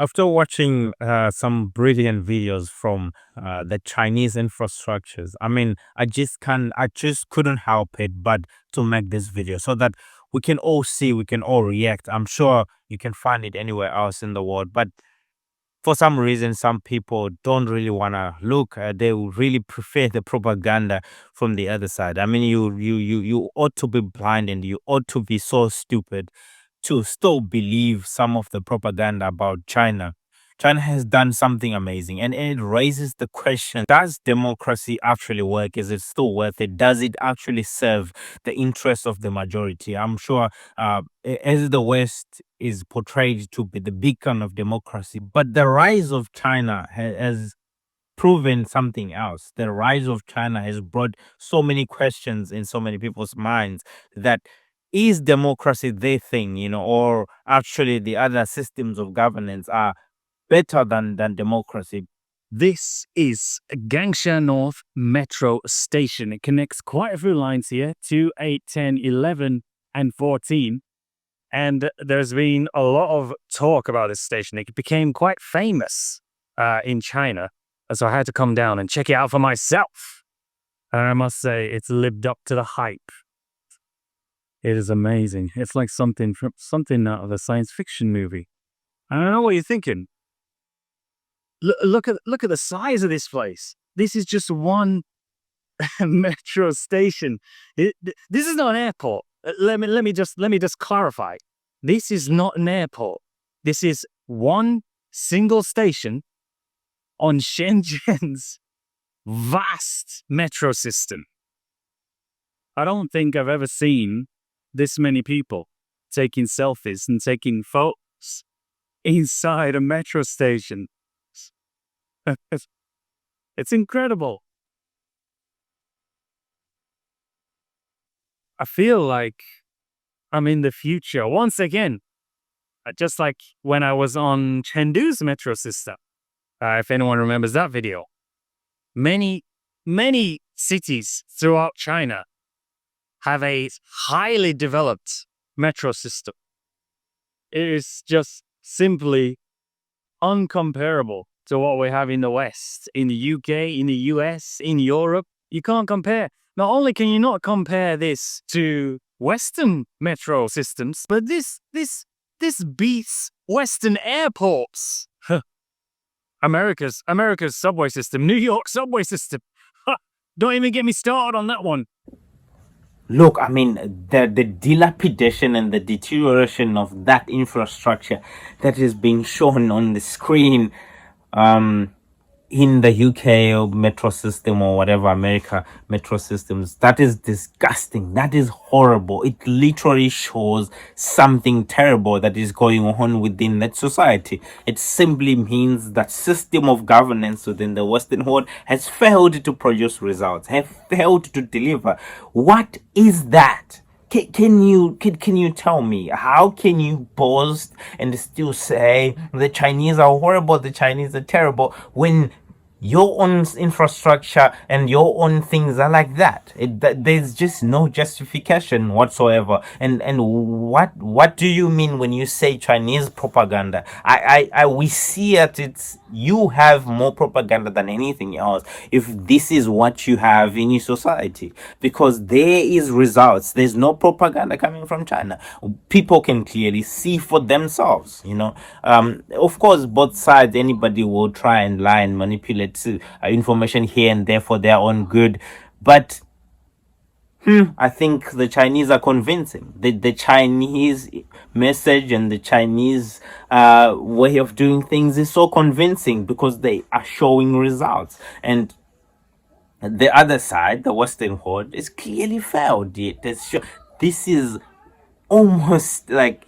After watching some brilliant videos from the Chinese infrastructures, I mean, I just couldn't help it but to make this video so that we can all see, we can all react. I'm sure you can find it anywhere else in the world, but for some reason, some people don't really want to look. They would really prefer the propaganda from the other side. I mean, you ought to be blind and you ought to be so stupid to still believe some of the propaganda about China. China has done something amazing, and it raises the question: does democracy actually work? Is it still worth it? Does it actually serve the interests of the majority? I'm sure, as the West is portrayed to be the beacon of democracy, but the rise of China has proven something else. The rise of China has brought so many questions in so many people's minds that is democracy their thing, or actually the other systems of governance are better than democracy. This is Gangsha North Metro Station. It connects quite a few lines here 2, 8, 10, 11, and 14. And there's been a lot of talk about this station. It became quite famous in China. So I had to come down and check it out for myself. And I must say, it's lived up to the hype. It is amazing. It's like something out of a science fiction movie. I don't know what you're thinking. Look at the size of this place. This is just one metro station. This is not an airport. Let me just clarify. This is not an airport. This is one single station on Shenzhen's vast metro system. I don't think I've ever seen this many people taking selfies and taking photos inside a metro station. It's incredible. I feel like I'm in the future once again, just like when I was on Chengdu's metro system. If anyone remembers that video, many cities throughout China have a highly developed metro system. It is just simply uncomparable to what we have in the West, in the UK, in the US, in Europe. You can't compare. Not only can you not compare this to Western metro systems, but this beats Western airports. America's subway system, New York subway system. Don't even get me started on that one. Look, I mean, the dilapidation and the deterioration of that infrastructure that is being shown on the screen, um, in the UK or metro system or whatever America metro systems, that is disgusting. That is horrible. It literally shows something terrible that is going on within that society. It simply means that system of governance within the Western world has failed to produce results, have failed to deliver. What is that? Can you tell me, how can you boast and still say the Chinese are horrible, the Chinese are terrible, when your own infrastructure and your own things are like that? There's just no justification whatsoever. And what do you mean when you say Chinese propaganda? I we see it. It's you have more propaganda than anything else if this is what you have in your society, because there is results. There's no propaganda coming from China. People can clearly see for themselves. Of course, both sides, anybody will try and lie and manipulate information here and there for their own good, but I think the Chinese are convincing. The Chinese message and the Chinese way of doing things is so convincing because they are showing results. And the other side, the Western world, is clearly failed. This is almost like,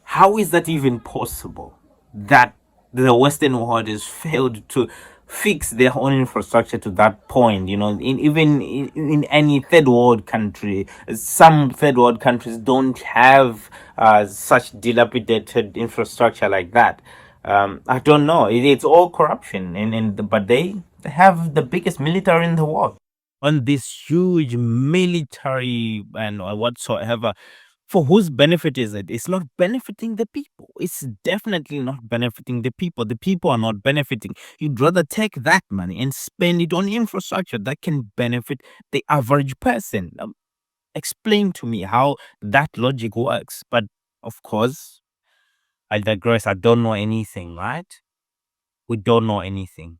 how is that even possible that the Western world has failed to fix their own infrastructure to that point? In any third world country, some third world countries don't have such dilapidated infrastructure like that. I don't know. It's all corruption, but they have the biggest military in the world on this huge military and whatsoever. For whose benefit is it? It's not benefiting the people. It's definitely not benefiting the people. The people are not benefiting. You'd rather take that money and spend it on infrastructure that can benefit the average person. Explain to me how that logic works. But of course, I digress. I don't know anything, right? We don't know anything.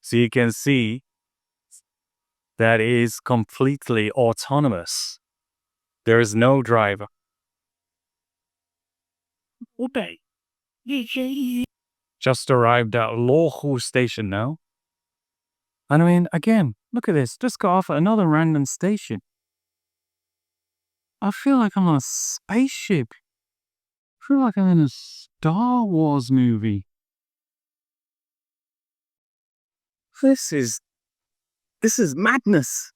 So you can see that is completely autonomous. There is no driver. Okay. Just arrived at Lohu station now. And I mean, again, look at this. Just got off at another random station. I feel like I'm on a spaceship. I feel like I'm in a Star Wars movie. This is madness.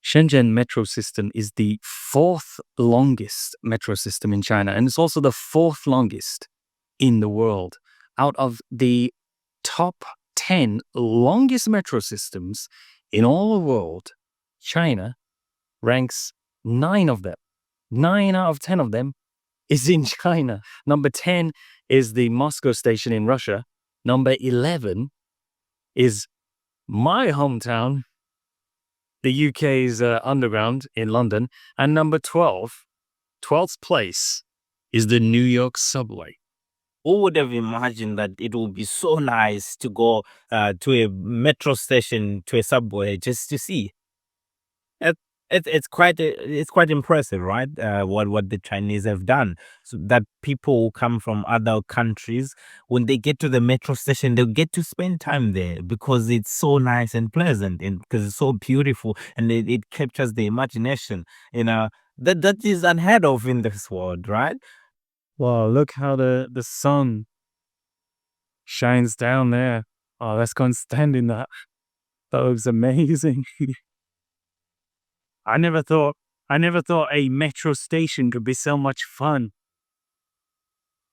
Shenzhen Metro system is the fourth longest metro system in China, and it's also the fourth longest in the world. Out of the top 10 longest metro systems in all the world, China ranks 9 of them. 9 out of 10 of them is in China. Number 10 is the Moscow station in Russia. Number 11 is my hometown, the UK's underground in London. And number 12, 12th place, is the New York subway. Who would have imagined that it would be so nice to go to a metro station, to a subway, just to see? It, it's quite impressive, right? What the Chinese have done, so that people who come from other countries, when they get to the metro station, they'll get to spend time there because it's so nice and pleasant, and because it's so beautiful, and it captures the imagination. You know, that is unheard of in this world, right? Wow, look how the sun shines down there. Oh, let's go and stand in that. That looks amazing. I never thought a metro station could be so much fun.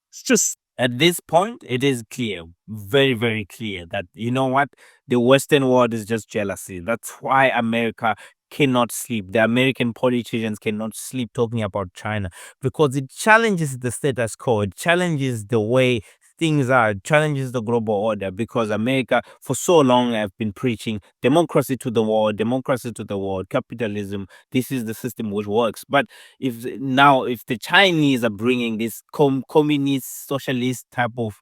It's just At this point, it is clear, very, very clear that, you know what, the Western world is just jealousy. That's why America cannot sleep. The American politicians cannot sleep talking about China, because it challenges the status quo, it challenges the way things are, it challenges the global order. Because America, for so long, have been preaching democracy to the world, capitalism. This is the system which works. But if the Chinese are bringing this communist socialist type of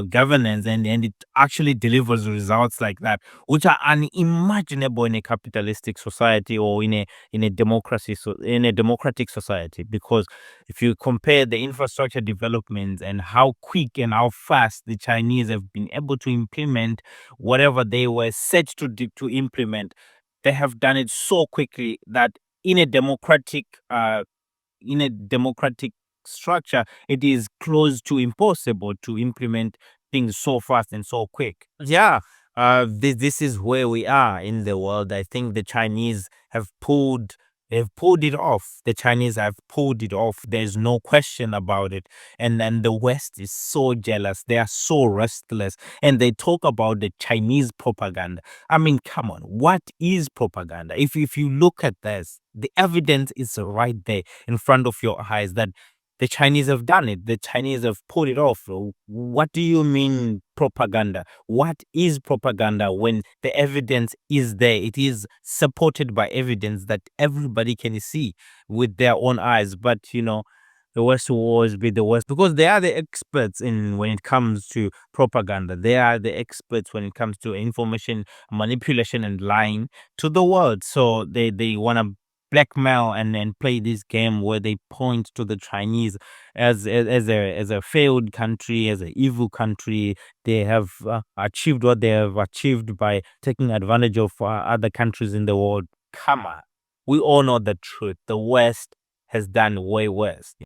governance, and it actually delivers results like that, which are unimaginable in a capitalistic society or in a democracy, so in a democratic society. Because if you compare the infrastructure developments and how quick and how fast the Chinese have been able to implement whatever they were set to implement, they have done it so quickly that in a democratic structure, it is close to impossible to implement things so fast and so quick. Yeah, this is where we are in the world. I think the Chinese they've pulled it off. The Chinese have pulled it off. There's no question about it. And the West is so jealous. They are so restless, and they talk about the Chinese propaganda. I mean, come on, what is propaganda? If you look at this, the evidence is right there in front of your eyes that the Chinese have done it. The Chinese have pulled it off. What do you mean propaganda? What is propaganda when the evidence is there? It is supported by evidence that everybody can see with their own eyes. But the West will always be the West because they are the experts in when it comes to propaganda. They are the experts when it comes to information manipulation and lying to the world. So they want to blackmail and play this game where they point to the Chinese as a failed country, as an evil country. They have achieved what they have achieved by taking advantage of other countries in the world. Come on, we all know the truth. The West has done way worse.